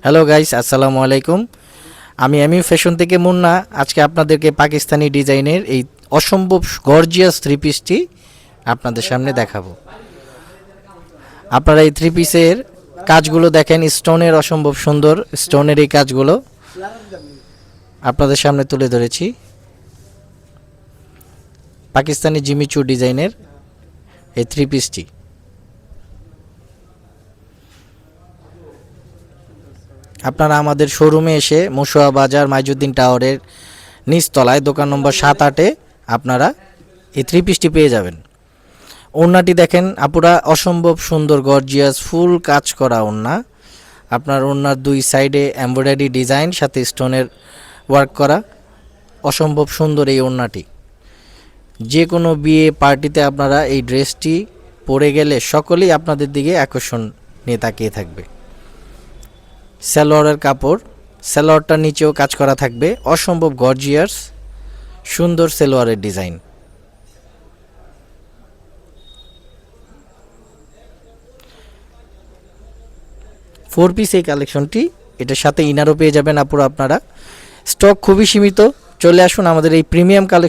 Hello guys, আসসালামু আলাইকুম। আমি এমইউ ফ্যাশন থেকে মুন্না। আজকে আপনাদেরকে পাকিস্তানি ডিজাইনের এই অসম্ভব গর্জিয়াস থ্রি পিসটি আপনাদের সামনে দেখাবো। আপনারা এই থ্রি পিসের কাজগুলো দেখেন, স্টোনের অসম্ভব সুন্দর স্টোনের এই কাজগুলো আপনাদের সামনে তুলে ধরেছি। পাকিস্তানি জিমিচু ডিজাইনের এই থ্রি পিসটি আপনারা আমাদের শোরুমে এসে মুশোয়া বাজার মাইজুদ্দিন টাওয়ারের নিচতলায় দোকান নম্বর 7-8-এ আপনারা এই থ্রি পিসটি পেয়ে যাবেন। ওড়নাটি দেখেন আপুরা, অসম্ভব সুন্দর গর্জিয়াস ফুল কাজ করা ওড়না। আপনার ওড়নার দুই সাইডে এমব্রয়ডারি ডিজাইন সাথে স্টোনের ওয়ার্ক করা, অসম্ভব সুন্দর এই ওড়নাটি। যে কোনো বিয়ে পার্টিতে আপনারা এই ড্রেসটি পরে গেলে সকলেই আপনাদের দিকে আকর্ষণ নিয়ে তাকিয়ে থাকবে। সালোয়ারের কাপড়, সালোয়ারটার নিচেও কাজ করা থাকবে, অসম্ভব গর্জিয়াস সুন্দর সালোয়ারের ডিজাইন। ফোর পিস এই কালেকশনটি, এটার সাথে ইনারও পেয়ে যাবেন আপুরা। আপনারা স্টক খুবই সীমিত, চলে আসুন আমাদের এই প্রিমিয়াম কালেকশন